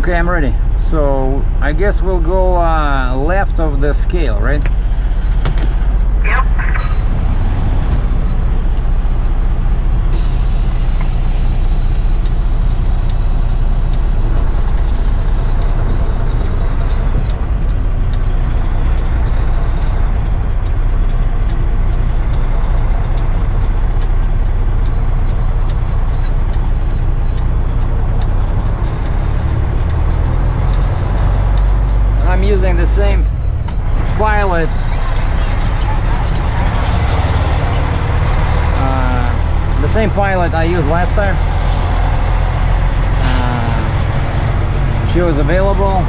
Okay, I'm ready. So I guess we'll go left of the scale, right? Yep. I'm using the same pilot I used last time. She was available.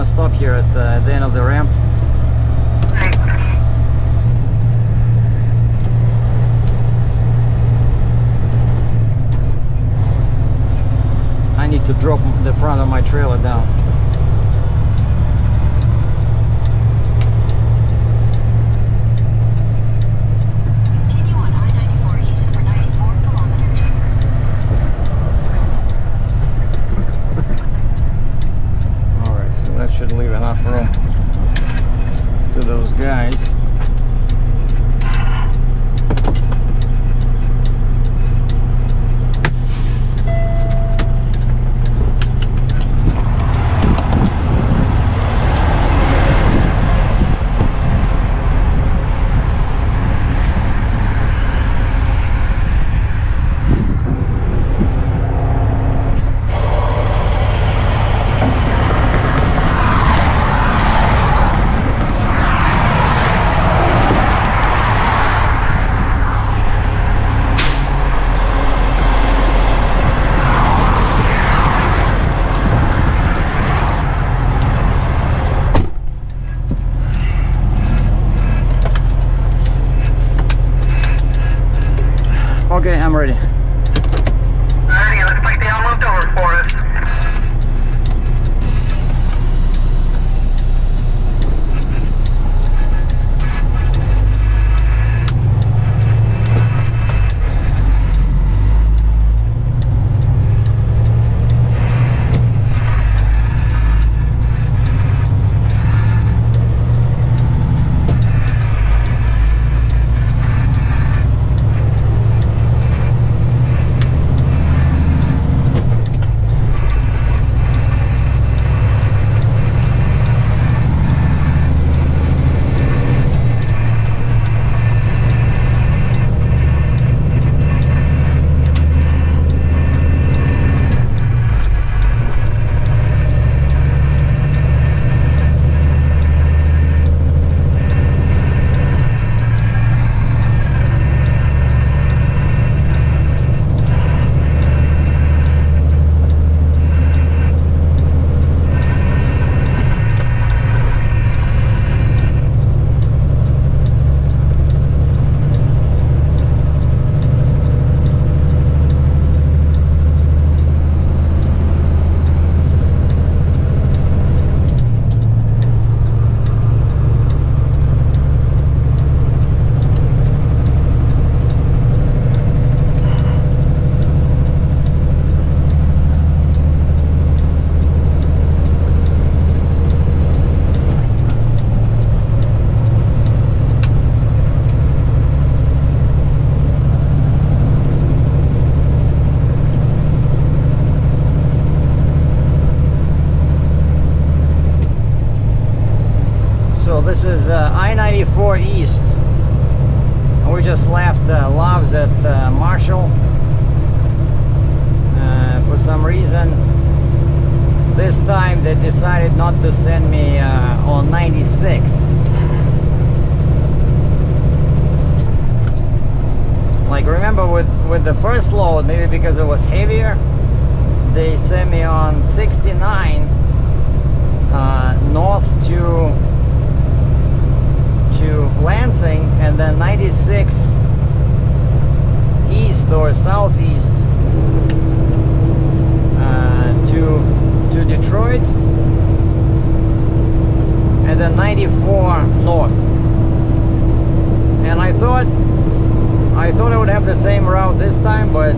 Stop here at the end of the ramp. I need to drop the front of my trailer down. Continue on I-94 east for 94 kilometers. Alright, so that should leave enough room to those guys. like they all moved over for us. This is I-94 East. We just left Loves at Marshall. For some reason, this time they decided not to send me on 96. Like, remember with the first load, maybe because it was heavier, they sent me on 69 north to Lansing, and then 96 east or southeast to Detroit, and then 94 north. And I thought I would have the same route this time, but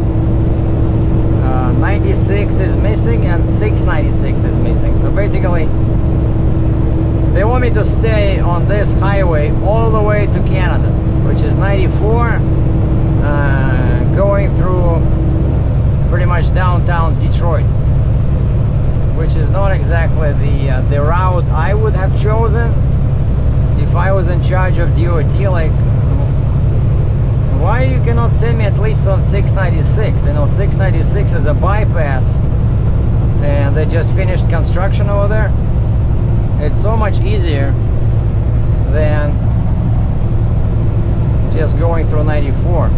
96 is missing and 696 is missing. So basically, they want me to stay on this highway all the way to Canada, which is 94, going through pretty much downtown Detroit, which is not exactly the route I would have chosen if I was in charge of DOT. Like, why you cannot send me at least on 696? You know, 696 is a bypass, and they just finished construction over there. It's so much easier than just going through 94.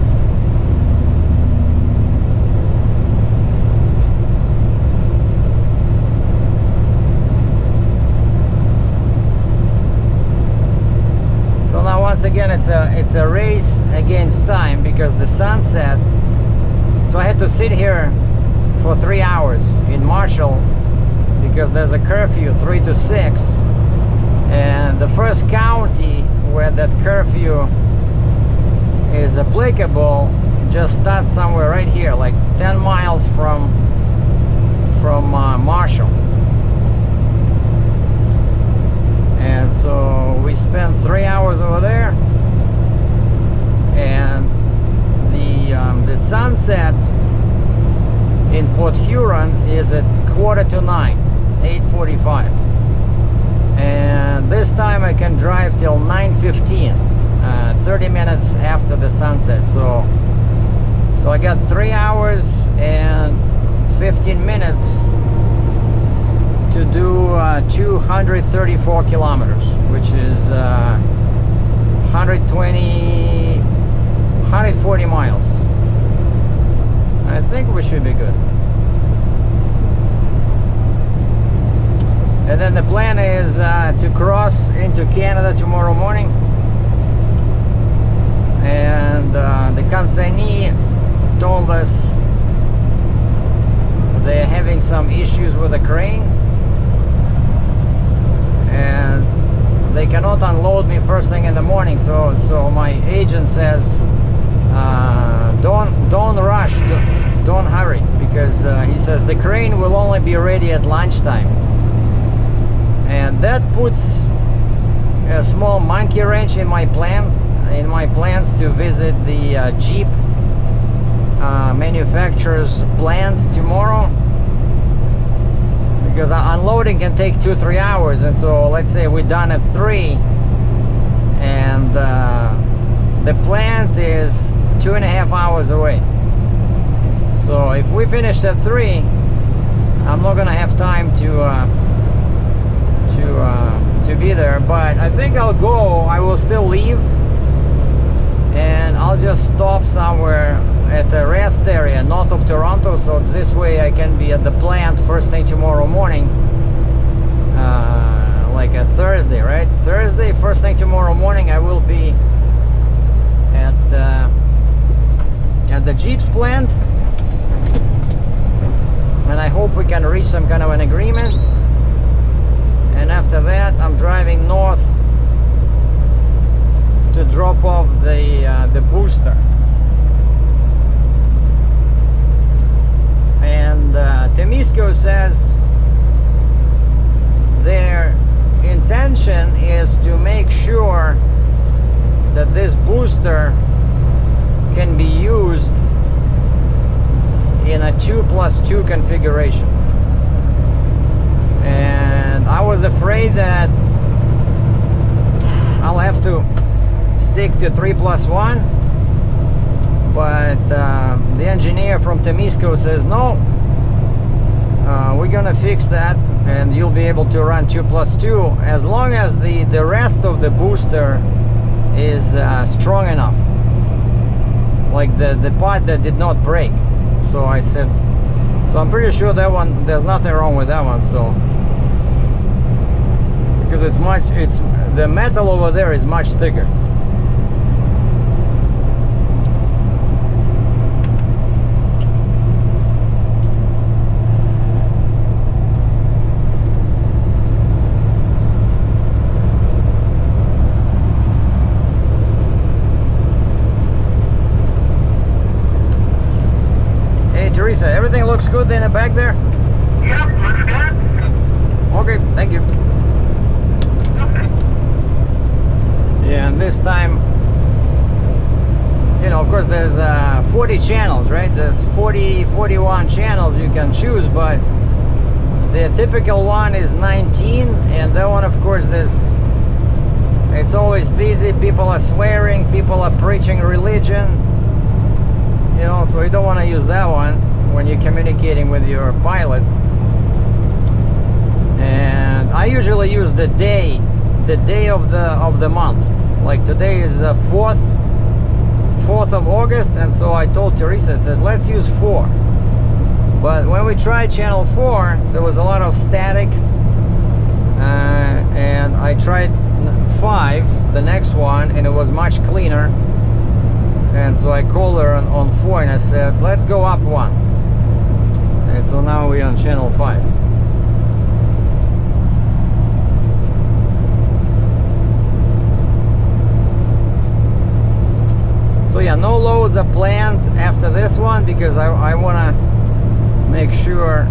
So now once again it's a race against time, because the sun set. So I had to sit here for 3 hours in Marshall, because there's a curfew 3 to 6, and the first county where that curfew is applicable just starts somewhere right here, like 10 miles from Marshall. And so we spent 3 hours over there, and the sunset in Port Huron is at 8:45, 8:45, and this time I can drive till 9:15, 30 minutes after the sunset. So I got 3 hours and 15 minutes to do 234 kilometers, which is 140 miles. I think we should be good. And then the plan is to cross into Canada tomorrow morning, and the consignee told us having some issues with the crane, and they cannot unload me first thing in the morning. So my agent says, don't rush, don't hurry, because he says the crane will only be ready at lunchtime, and that puts a small monkey wrench in my plans to visit the Jeep manufacturer's plant tomorrow, because unloading can take 2-3 hours. And so let's say we're done at 3, and the plant is 2.5 hours away. So if we finish at 3, I'm not gonna have time to be there. But I think I'll go. I will still leave, and I'll just stop somewhere at a rest area north of Toronto, so this way I can be at the plant first thing tomorrow morning, like a Thursday, right? Thursday, first thing tomorrow morning, I will be at the Jeep's plant, and I hope we can reach some kind of an agreement. And after that, I'm driving north to drop off the booster. And Temisco says their intention is to make sure that this booster can be used in a 2+2 configuration. And I was afraid that I'll have to stick to 3+1, but the engineer from Temisco says no, we're gonna fix that, and you'll be able to run 2+2 as long as the rest of the booster is strong enough, like the part that did not break. So I said, so I'm pretty sure that one, there's nothing wrong with that one. So because the metal over there is much thicker. Teresa, everything looks good in the back there? Yep, looks good. Okay, thank you. Okay. Yeah, and this time, you know, of course there's 40 channels, right? There's 41 channels you can choose, but the typical one is 19, and that one, of course, it's always busy. People are swearing, people are preaching religion, you know, so you don't want to use that one when you're communicating with your pilot. And I usually use the day of the month. Like today is 4th of August, and so I told Teresa, I said, let's use 4. But when we tried channel 4, there was a lot of static, and I tried 5, the next one, and it was much cleaner. And so I called her on 4, and I said, let's go up 1. And so now we're on channel 5. So yeah, no loads are planned after this one, because I want to make sure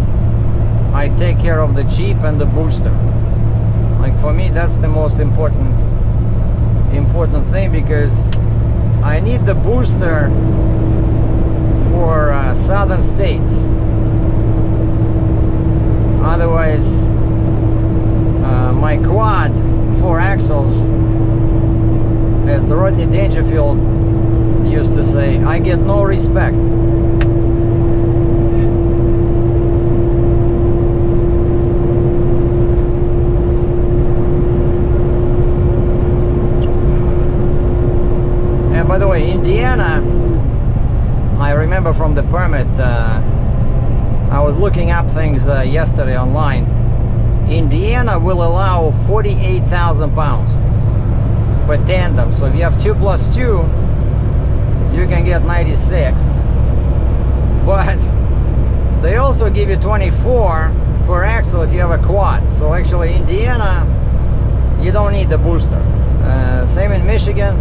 I take care of the Jeep and the booster. Like for me, that's the most important thing, because I need the booster for southern states. Otherwise, my quad 4 axles, as Rodney Dangerfield used to say, I get no respect. And by the way, Indiana, I remember from the permit, I was looking up things yesterday online. Indiana will allow 48,000 pounds per tandem. So if you have 2+2, you can get 96. But they also also give you 24 per axle if you have a quad. So actually Indiana, you don't need the booster. Same in Michigan.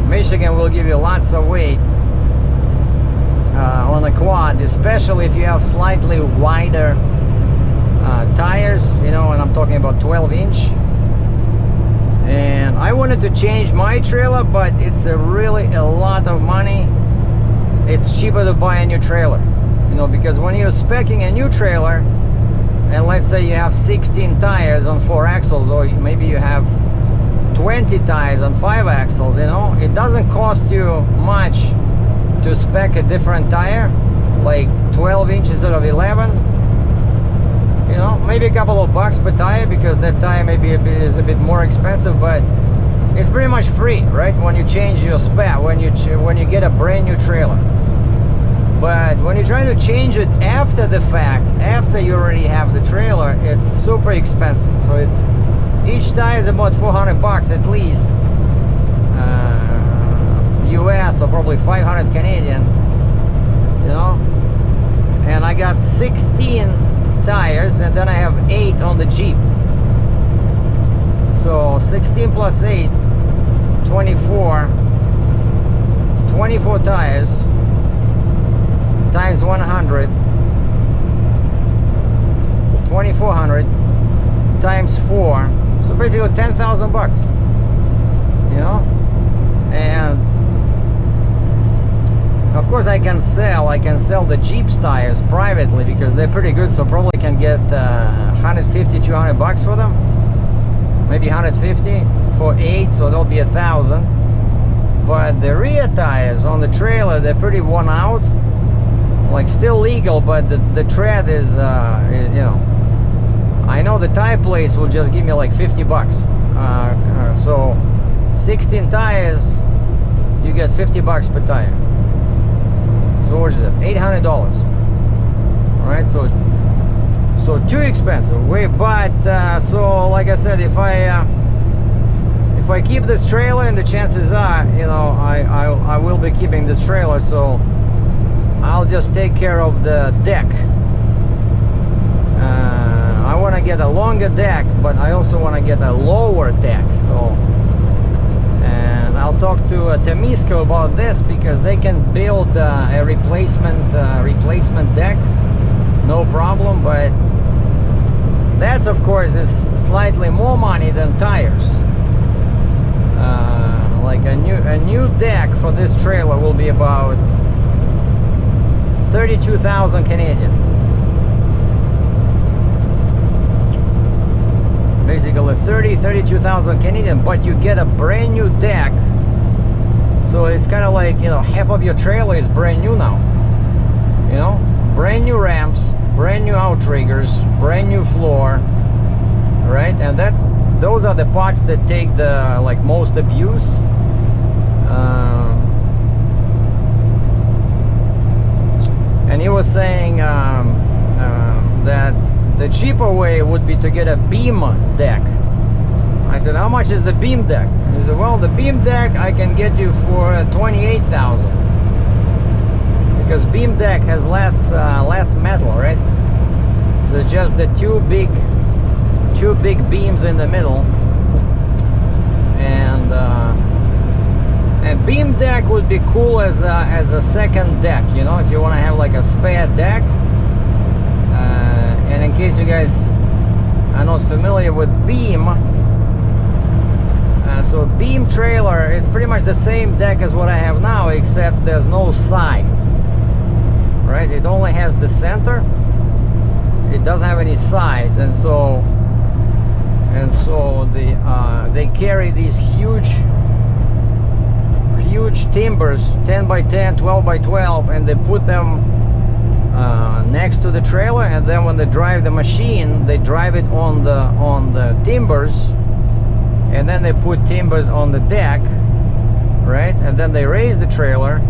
Michigan will give you lots of weight on a quad, especially if you have slightly wider tires, you know, and I'm talking about 12-inch. And I wanted to change my trailer, but it's really a lot of money. It's cheaper to buy a new trailer, you know, because when you're speccing a new trailer, and let's say you have 16 tires on 4 axles, or maybe you have 20 tires on 5 axles, you know, it doesn't cost you much to spec a different tire, like 12 inches instead of 11. You know, maybe a couple of bucks per tire, because that tire maybe is a bit more expensive, but it's pretty much free, right? When you change your spec, when you get a brand new trailer. But when you try to change it after the fact, after you already have the trailer, it's super expensive. So it's each tire is about 400 bucks at least, US, or probably 500 Canadian, you know. And I got 16 tires, and then I have 8 on the Jeep. So 16 plus 8, 24 tires times 100, 2400 times 4, so basically 10,000 bucks, you know. And of course I can sell the Jeep's tires privately, because they're pretty good, so probably can get 150, 200 bucks for them, maybe 150 for 8, so that'll be 1,000. But the rear tires on the trailer, they're pretty worn out, like still legal, but the tread is, you know, I know the tire place will just give me like 50 bucks. So 16 tires, you get 50 bucks per tire. So what is it? $800. All right, so too expensive. So like I said, if I keep this trailer, and the chances are, you know, I will be keeping this trailer, so I'll just take care of the deck. I want to get a longer deck, but I also want to get a lower deck. So, and I'll talk to Temisco about this, because they can build a replacement deck, no problem. But that's, of course, is slightly more money than tires. Like a new deck for this trailer will be about 32,000 Canadian. Basically 32,000 Canadian, but you get a brand new deck. So it's kind of like, you know, half of your trailer is brand new now. You know, brand new ramps, brand new outriggers, brand new floor, right? And those are the parts that take the like most abuse. And he was saying that the cheaper way would be to get a beam deck. I said, how much is the beam deck? And he said, well, the beam deck I can get you for 28,000, because beam deck has less metal, right? So it's just the two big beams in the middle, and beam deck would be cool as a second deck, you know, if you want to have like a spare deck. And in case you guys are not familiar with beam, so beam trailer, it's pretty much the same deck as what I have now, except there's no sides, right? It only has the center. It doesn't have any sides, and so they carry these huge timbers, 10 by 10, 12 by 12, and they put them next to the trailer, and then when they drive the machine, they drive it on the timbers, and then they put timbers on the deck, right? And then they raise the trailer,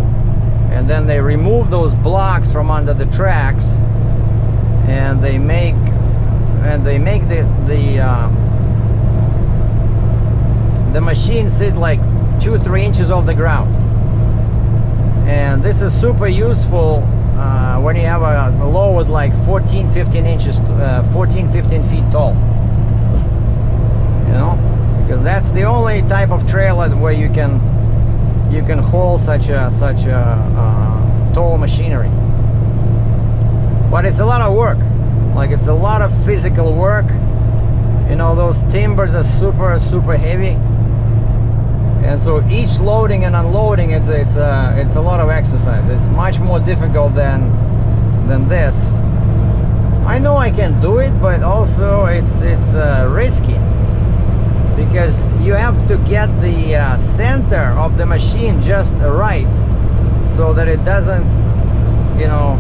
and then they remove those blocks from under the tracks, and they make the machine sit like 2-3 inches off the ground. And this is super useful when you have a lower load like 14, 15 inches, 14, 15 feet tall. You know, because that's the only type of trailer where you can haul such a tall machinery. But it's a lot of work. Like, it's a lot of physical work. You know, those timbers are super heavy, and so each loading and unloading, it's a lot of exercise. It's much more difficult than this. I know I can do it, but also it's risky, because you have to get the center of the machine just right, so that it doesn't, you know,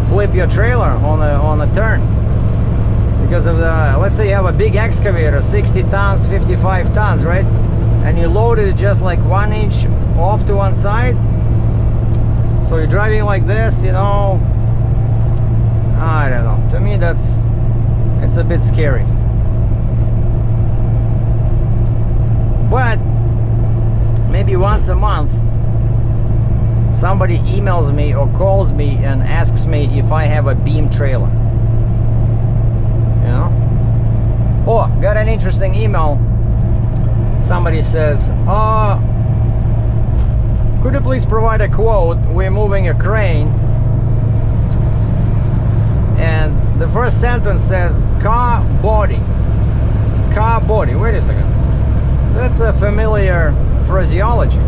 flip your trailer on a turn. Because of the, let's say you have a big excavator, 60 tons, 55 tons, right? And you loaded it just like 1 inch off to one side. So you're driving like this, you know, I don't know. To me, it's a bit scary. But maybe once a month, somebody emails me or calls me and asks me if I have a beam trailer. You know? Oh, got an interesting email. Somebody says, could you please provide a quote? We're moving a crane. And the first sentence says car body. Car body. Wait a second. That's a familiar phraseology.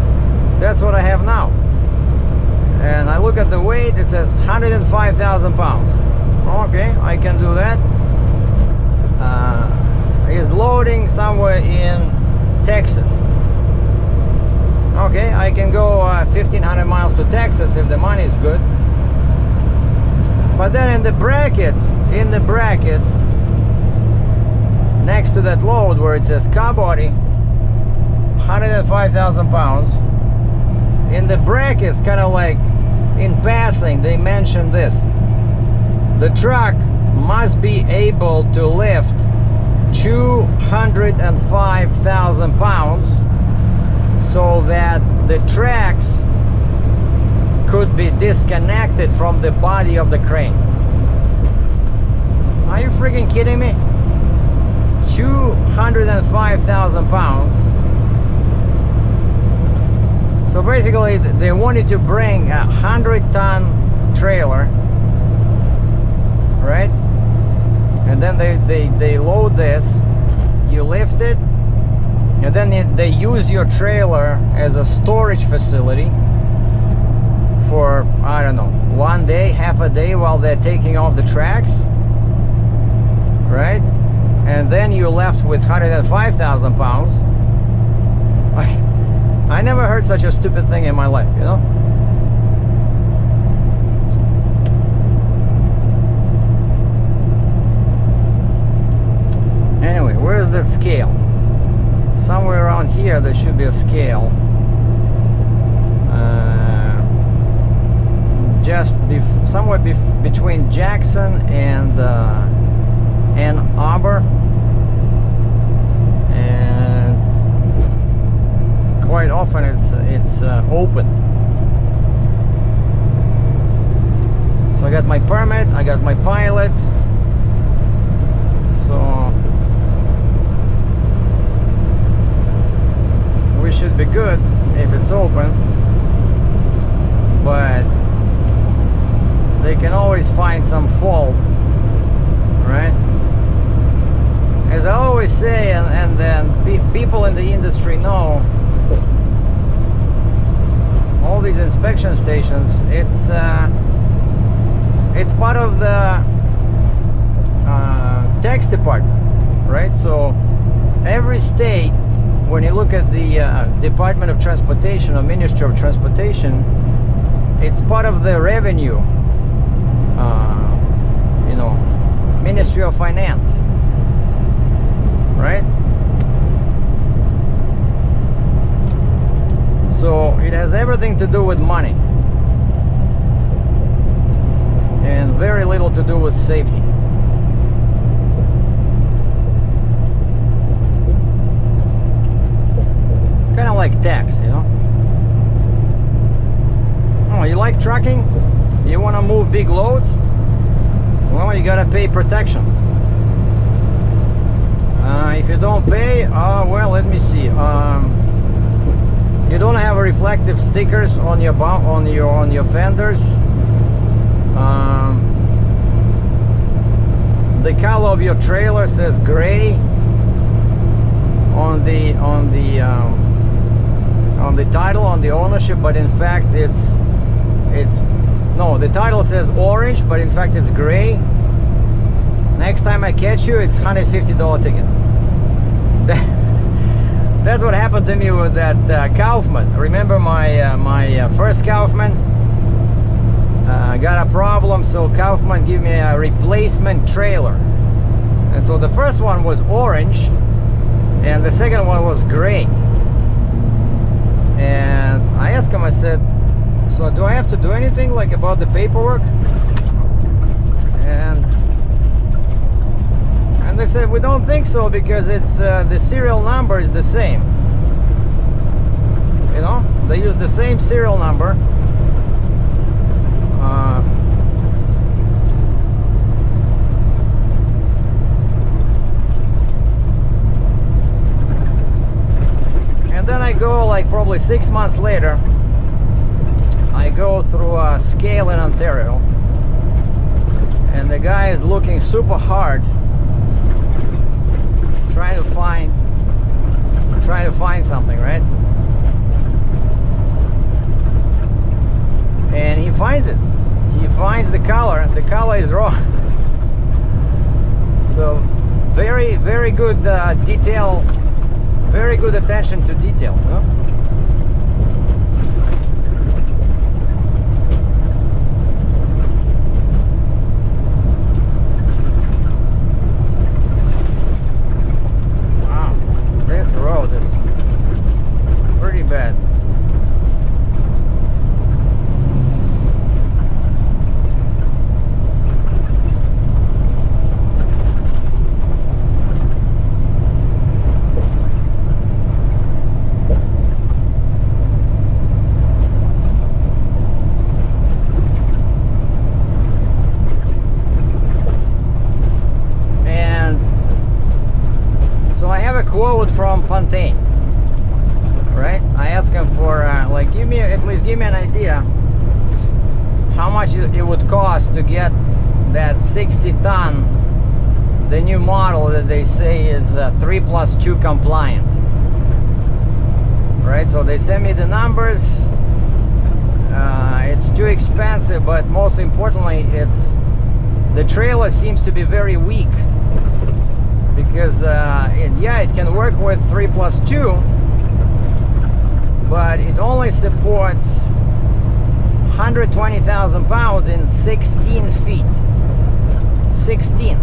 That's what I have now. And I look at the weight, it says 105,000 pounds. Okay, I can do that. Is loading somewhere in Texas. Okay, I can go 1,500 miles to Texas if the money is good. But then in the brackets, next to that load where it says car body, 105,000 pounds, in the brackets, kind of like in passing, they mention this: the truck must be able to lift 205,000 pounds, so that the tracks could be disconnected from the body of the crane. Are you freaking kidding me? 205,000 pounds. So basically they wanted to bring a 100-ton trailer, right? And then they load this, you lift it, and then they use your trailer as a storage facility for, I don't know, 1 day, half a day, while they're taking off the tracks, right? And then you're left with 105,000 pounds. I never heard such a stupid thing in my life, you know? Anyway, where's that scale? Somewhere around here there should be a scale. Just somewhere between Jackson and Ann Arbor, and quite often it's open. So I got my permit, I got my pilot, so we should be good if it's open. But they can always find some fault, right? As I always say, and then people in the industry know, all these inspection stations, it's part of the tax department, right? So every state, when you look at the Department of Transportation or Ministry of Transportation, it's part of the revenue, you know, Ministry of Finance, right? So it has everything to do with money and very little to do with safety. Kind of like tax, you know? Oh, you like trucking? You want to move big loads? Well, you gotta pay protection. If you don't pay, well, let me see. You don't have reflective stickers on your fenders. The color of your trailer says gray on the title, on the ownership, but in fact it's no, the title says orange, but in fact it's gray. Next time I catch you, it's $150 ticket. That's what happened to me with that Kaufman. Remember my first Kaufman? Got a problem, so Kaufman gave me a replacement trailer. And so the first one was orange, and the second one was gray. And I asked him, I said, so do I have to do anything like about the paperwork? And they said, we don't think so, because it's the serial number is the same. You know, they use the same serial number. And then I go, like probably 6 months later, I go through a scale in Ontario, and the guy is looking super hard, trying to find something, right? And he finds it. He finds the color. The color is wrong. So very, very good detail. Very good attention to detail. Huh? This road is pretty bad. Quote from Fontaine, right? I asked him for like at least give me an idea how much it would cost to get that 60-ton, the new model that they say is 3+2 compliant, right? So they send me the numbers. It's too expensive, but most importantly, the trailer seems to be very weak. Because it can work with 3+2, but it only supports 120,000 pounds in 16 feet. 16,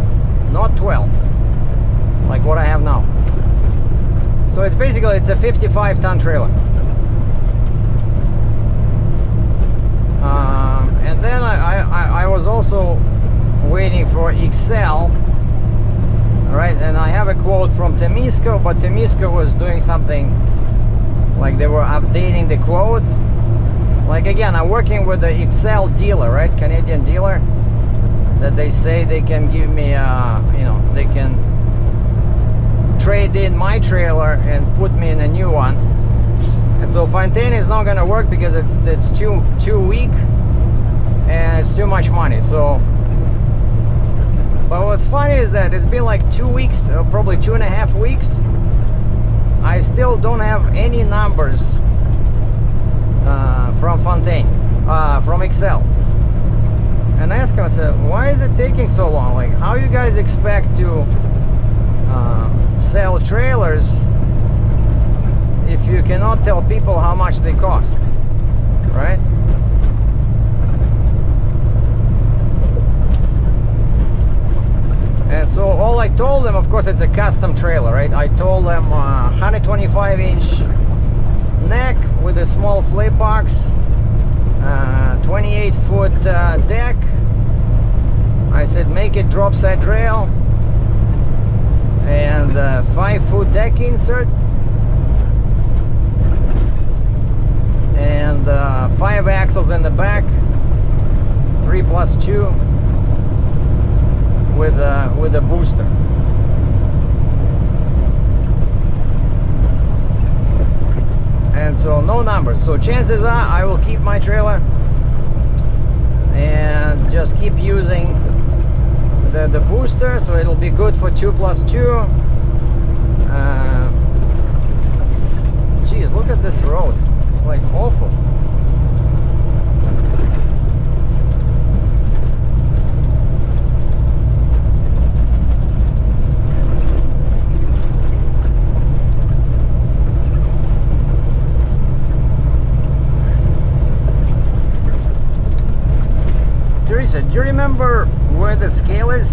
not 12, like what I have now. So it's basically, it's a 55-ton trailer. And then I was also waiting for XL. Right, and I have a quote from Temisco, but Temisco was doing something like they were updating the quote. Like again, I'm working with the XL dealer, right, Canadian dealer, that they say they can give me, they can trade in my trailer and put me in a new one. And so Fontaine is not going to work because it's too weak and it's too much money. So. But what's funny is that it's been like 2 weeks, probably 2.5 weeks. I still don't have any numbers from Fontaine, from XL. And I asked him, I said, why is it taking so long? Like, how you guys expect to sell trailers if you cannot tell people how much they cost, right? And so all I told them, of course, it's a custom trailer, right? I told them 125-inch neck with a small flip box, 28-foot deck. I said make it drop side rail and 5-foot deck insert and 5 axles in the back, 3+2 with a booster. And so no numbers. So chances are I will keep my trailer and just keep using the booster, so it'll be good for 2+2. Geez, look at this road. It's like awful. Teresa, do you remember where the scale is?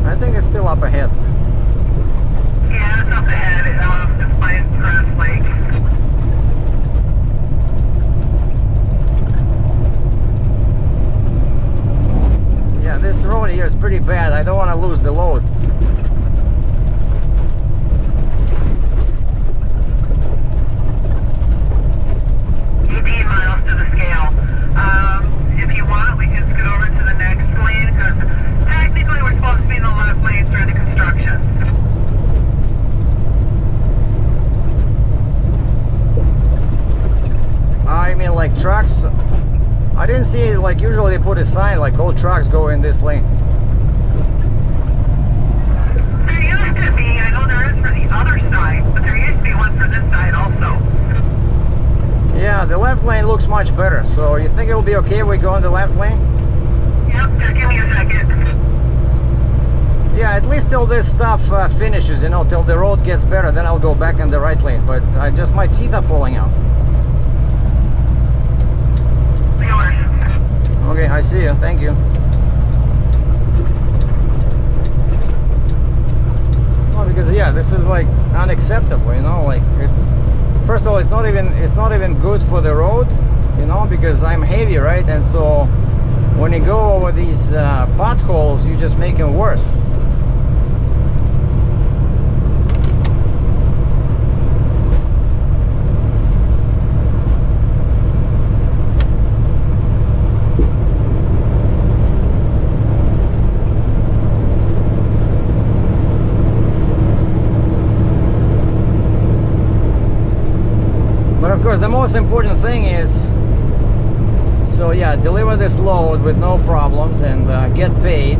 I think it's still up ahead. Yeah, it's up ahead. It's by Grass Lake. Yeah, this road here is pretty bad. I don't want to lose the load. 18 miles to the scale. If you want, we can scoot over to the next lane, because technically we're supposed to be in the left lane through the construction. I mean, like trucks. I didn't see, like, usually they put a sign like all trucks go in this lane. There used to be, I know there is for the other side, but there used to be one for this side also. Yeah, the left lane looks much better. So you think it'll be okay if we go in the left lane? Yep, just give me a second. Yeah, at least till this stuff finishes, you know, till the road gets better, then I'll go back in the right lane. But my teeth are falling out. Yours. Okay, I see you. Thank you. Well, because yeah, this is like unacceptable, you know. Like, it's, first of all, it's not even good for the road, you know, because I'm heavy, right? And so when you go over these potholes, you just make them worse. But of course, the most important thing is, so yeah, deliver this load with no problems and get paid,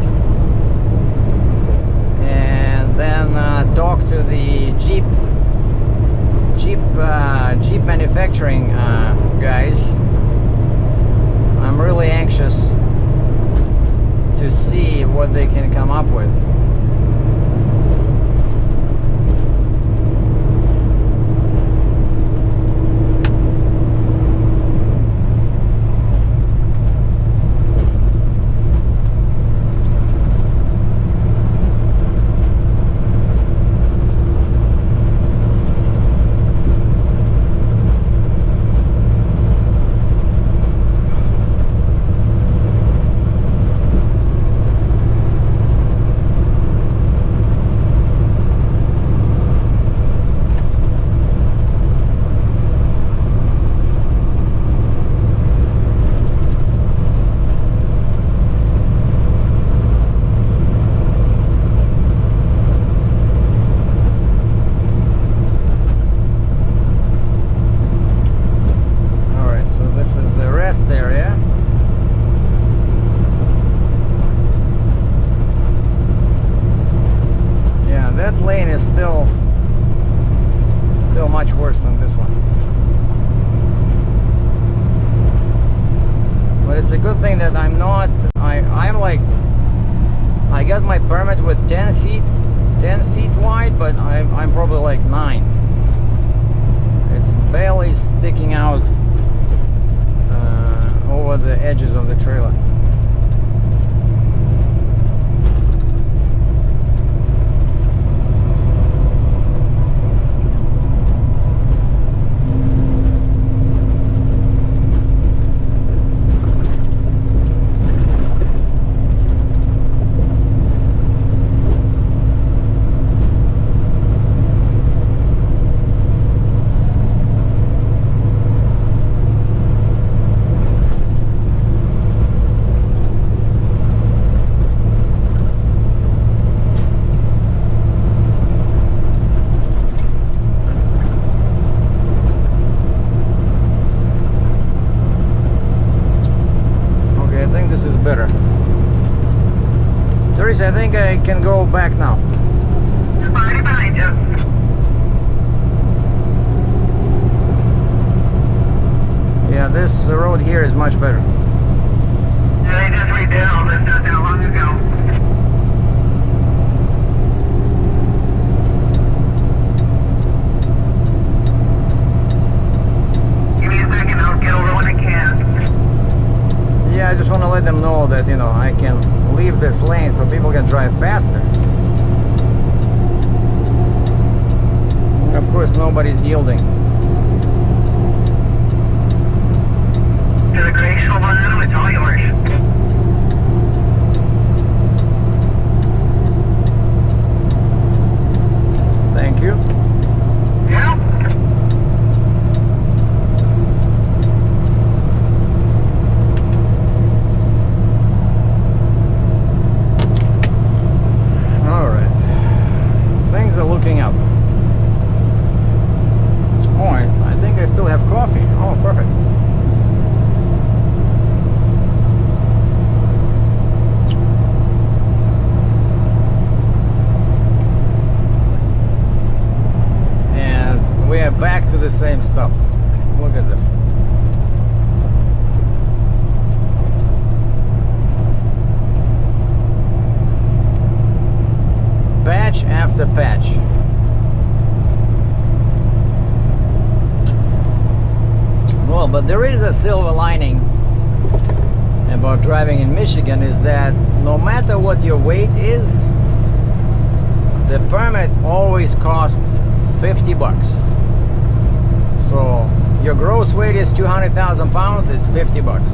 and then talk to the Jeep manufacturing guys. I'm really anxious to see what they can come up with. Still much worse than this one. But it's a good thing that I'm not, I'm like, I got my permit with 10 feet wide, but I'm probably like 9. It's barely sticking out over the edges of the trailer. Teresa, I think I can go back now. Already behind you. Yeah, this road here is much better. Yeah, they just redid all this not that long ago. Give me a second, I'll get over when I can. Yeah, I just want to let them know that, you know, I can leave this lane so people can drive faster. Of course, nobody's yielding. To the gray Silverado, it's all yours. Thank you. Yeah. All right. Things are looking up. Oh, I think I still have coffee. Oh, perfect. And we are back to the same stuff. Look at this. Patch after patch. Well, but there is a silver lining about driving in Michigan, is that no matter what your weight is, the permit always costs 50 bucks. So your gross weight is 200,000 pounds, it's 50 bucks.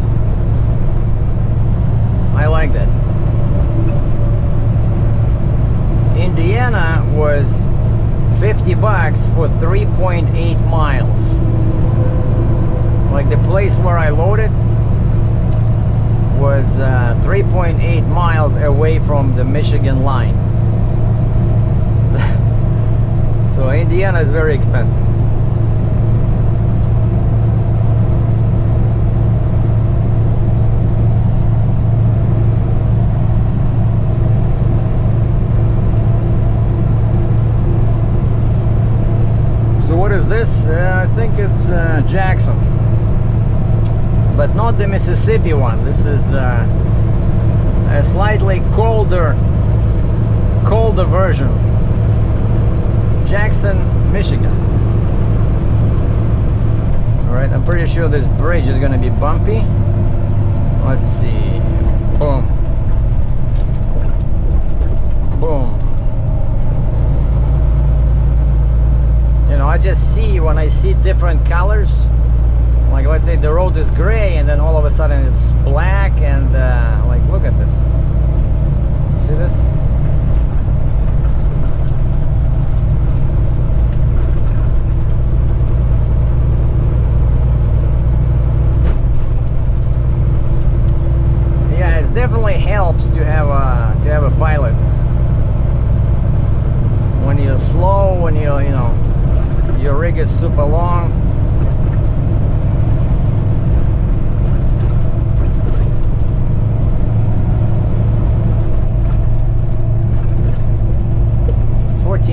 I like that. Indiana was 50 bucks for 3.8 miles. Like the place where I loaded was 3.8 miles away from the Michigan line. So Indiana is very expensive. So what is this? I think it's Jackson. But not the Mississippi one. This is a slightly colder version. Jackson, Michigan. All right, I'm pretty sure this bridge is going to be bumpy. Let's see. Boom. Boom. You know, I just see, when I see different colors, like let's say the road is gray and then all of a sudden it's black, and like look at this. See this? Yeah, it definitely helps to have a pilot. When you're slow, when you know your rig is super long.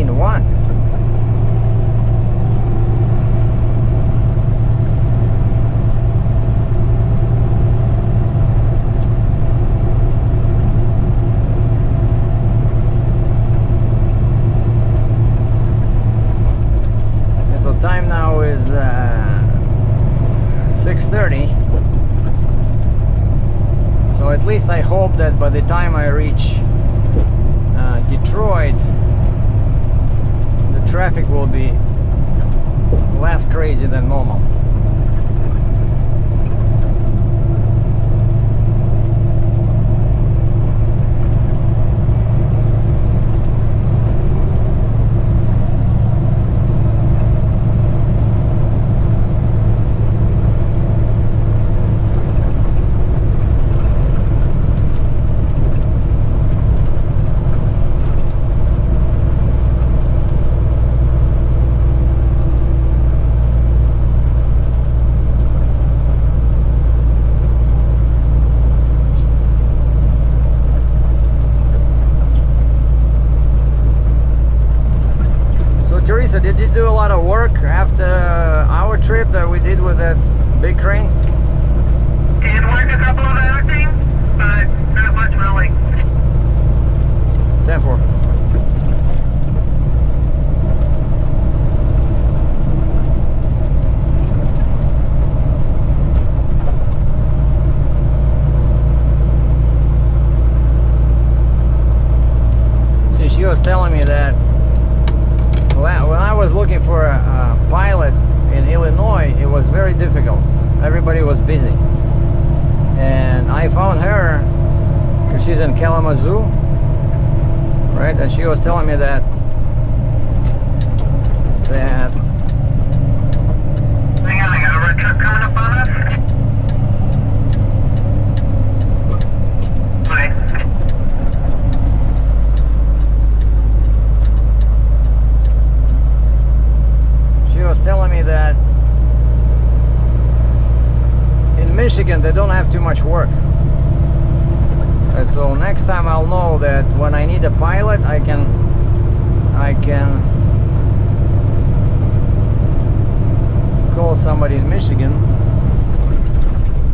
One. And so time now is 6:30. So at least I hope that by the time I reach Detroit, traffic will be less crazy than normal. Lisa, did you do a lot of work after our trip that we did with that big crane? Did work a couple of other things, but not much really. 10-4. See, she was telling me that when I was looking for a pilot in Illinois, it was very difficult. Everybody was busy. And I found her because she's in Kalamazoo, right? And she was telling me that Hang on, I got a red truck coming up on us. Right. she was telling me that in Michigan they don't have too much work. And so next time I'll know that when I need a pilot, I can call somebody in Michigan,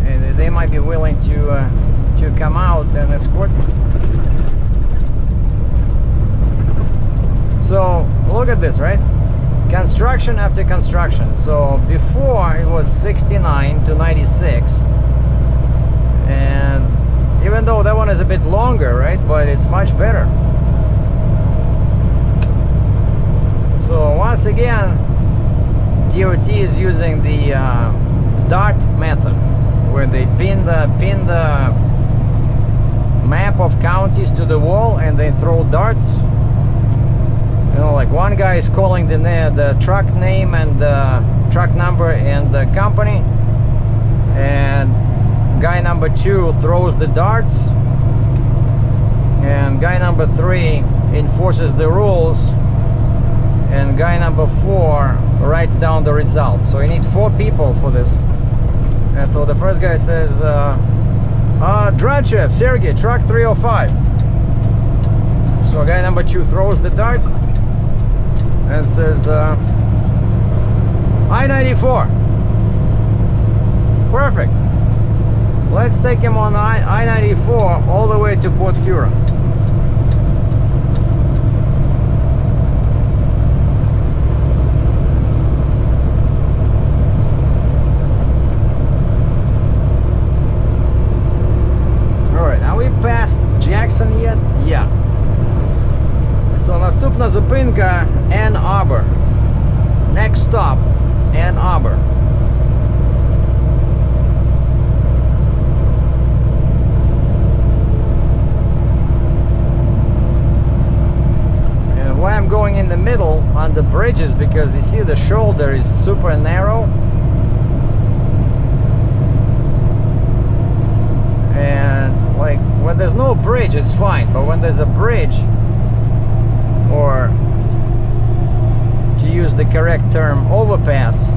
and they might be willing to come out and escort me. So look at this, right? Construction after construction. So before it was 69 to 96, and even though that one is a bit longer, right, but it's much better. So once again, DOT is using the dart method, where they pin the map of counties to the wall and they throw darts. You know, like one guy is calling the truck name and the truck number and the company, and guy number 2 throws the darts, and guy number 3 enforces the rules, and guy number 4 writes down the results. So you need 4 people for this. And so the first guy says, DRATCHEV, SERGEI, truck 305. So guy number 2 throws the dart and says, I-94. Perfect. Let's take him on I-94 all the way to Port Huron. Alright, are we past Jackson yet? Yeah. So наступна зупинка Ann Arbor. Next stop, Ann Arbor. And why I'm going in the middle on the bridges, because you see the shoulder is super narrow. And like when there's no bridge it's fine, but when there's a bridge, or to use the correct term, overpass,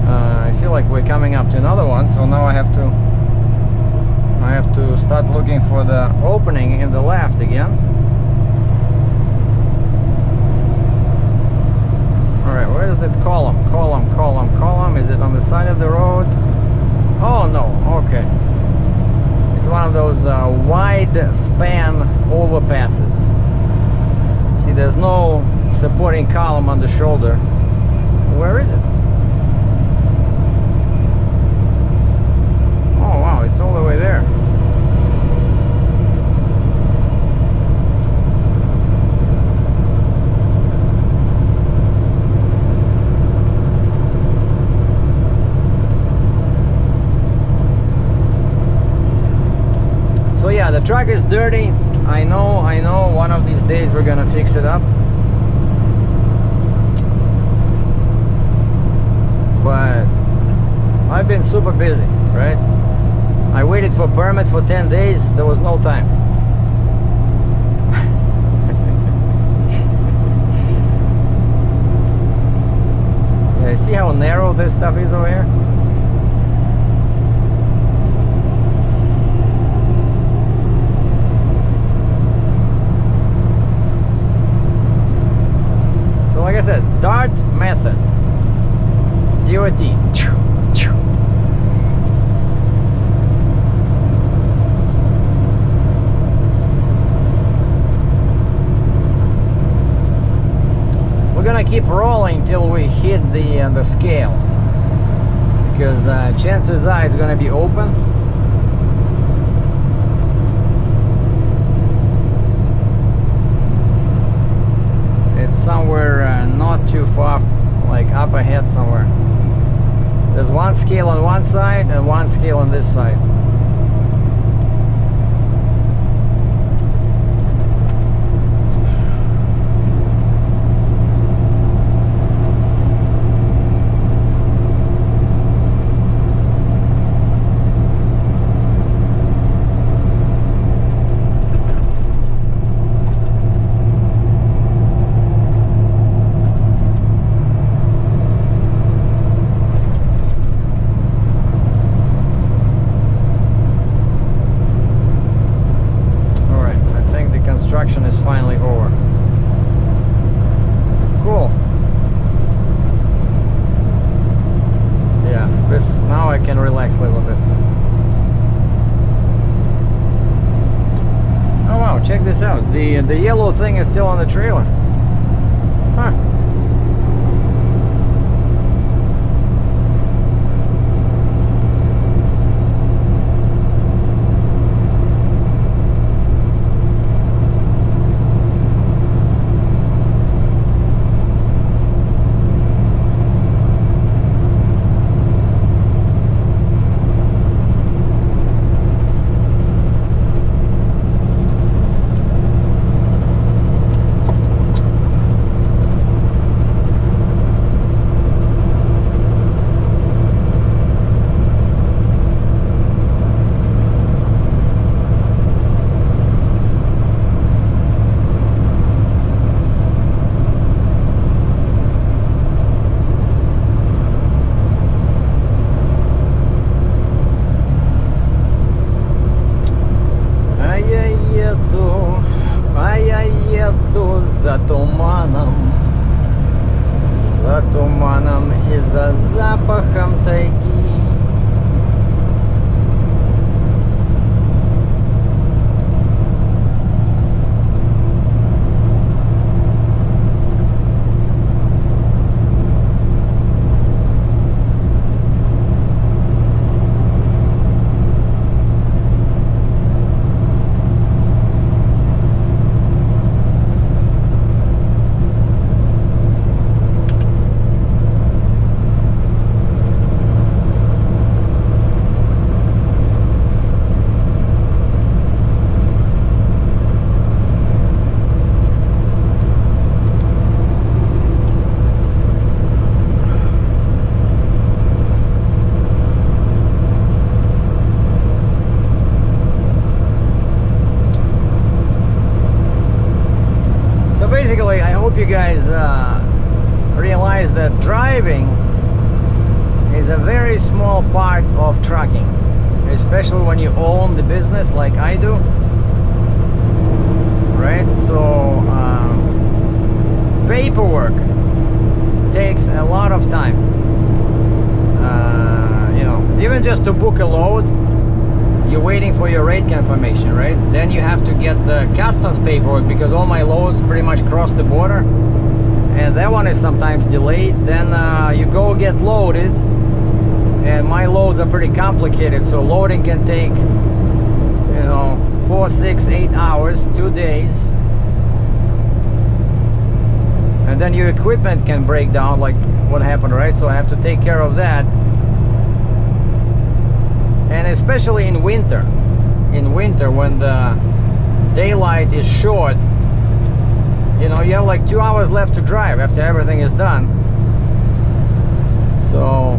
I feel like we're coming up to another one, so now I have to start looking for the opening in the left again. Alright, where is that column? Column. Is it on the side of the road? Oh no, okay. It's one of those wide span overpasses. See, there's no supporting column on the shoulder. Where is it? Oh wow, it's all the way there. So yeah, the truck is dirty. I know, one of these days we're gonna fix it up. But I've been super busy, right? I waited for permit for 10 days, there was no time. Yeah, see how narrow this stuff is over here? keep rolling till we hit the scale, because chances are it's gonna be open. It's somewhere not too far, like up ahead somewhere. There's one scale on one side and one scale on this side. Is finally over. Cool. Yeah, this now I can relax a little bit. Oh wow, check this out. The yellow thing is still on the trailer. Huh. За туманом и за запахом тайги. Basically, I hope you guys realize that driving is a very small part of trucking, especially when you own the business like I do, right? So paperwork takes a lot of time. You know, even just to book a load, you're waiting for your rate confirmation, right? Then you have to get the customs paperwork, because all my loads pretty much cross the border, and that one is sometimes delayed. Then you go get loaded, and my loads are pretty complicated, so loading can take, you know, 4, 6, 8 hours, 2 days. And then your equipment can break down, like what happened, right? So I have to take care of that. And especially in winter when the daylight is short, you know, you have like 2 hours left to drive after everything is done. So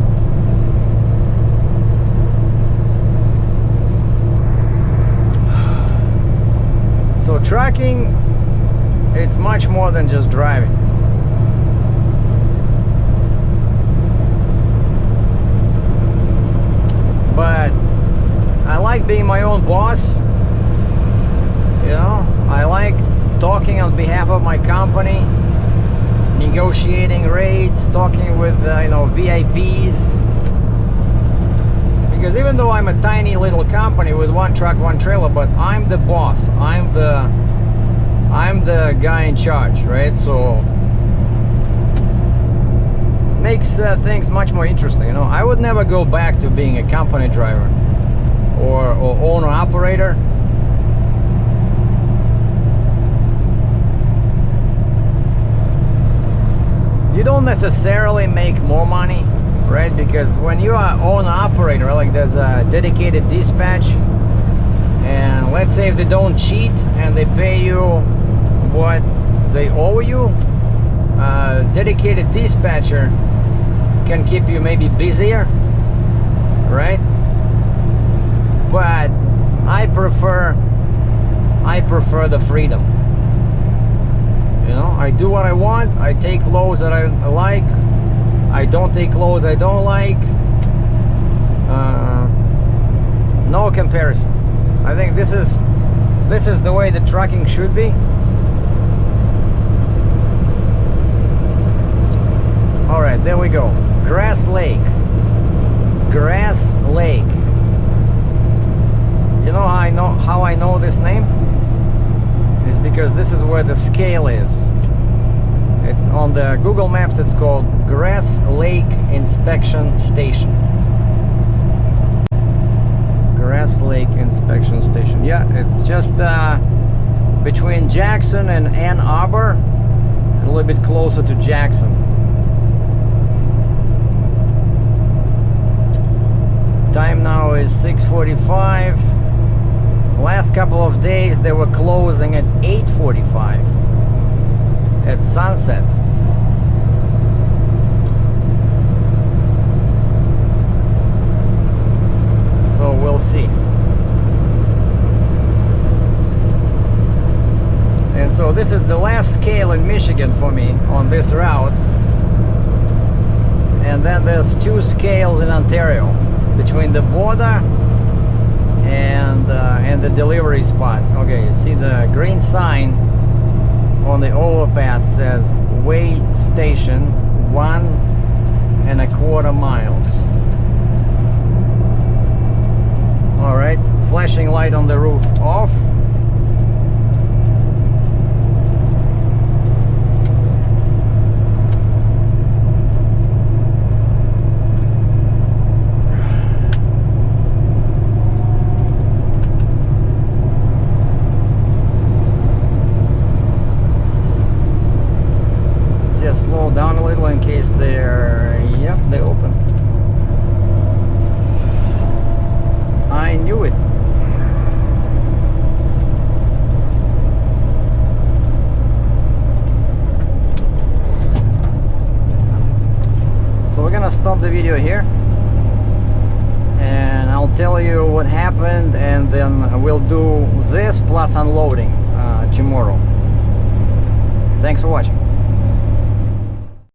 trucking, it's much more than just driving. But I like being my own boss, you know. I like talking on behalf of my company, negotiating rates, talking with you know, VIPs. Because even though I'm a tiny little company with 1 truck, 1 trailer, but I'm the boss. I'm the guy in charge, right? So makes things much more interesting. You know, I would never go back to being a company driver or owner operator. You don't necessarily make more money, right? Because when you are owner operator, like there's a dedicated dispatch, and let's say if they don't cheat and they pay you what they owe you, dedicated dispatcher can keep you maybe busier, right? But I prefer the freedom. You know, I do what I want. I take loads that I like. I don't take loads I don't like. No comparison. I think this is the way the trucking should be. All right, there we go. Grass Lake. Grass Lake. You know how I know this name? It's because this is where the scale is. It's on the Google Maps. It's called Grass Lake Inspection Station. Grass Lake Inspection Station. Yeah, it's just between Jackson and Ann Arbor, a little bit closer to Jackson. Time now is 6:45. Last couple of days they were closing at 8:45 at sunset. So we'll see. And so this is the last scale in Michigan for me on this route. And then there's 2 scales in Ontario, between the border and the delivery spot. Okay, you see the green sign on the overpass says weigh station 1.25 miles. All right, flashing light on the roof off. Slow down a little in case they're, yep, they open. I knew it. So we're gonna stop the video here, and I'll tell you what happened, and then we'll do this plus unloading tomorrow. Thanks for watching.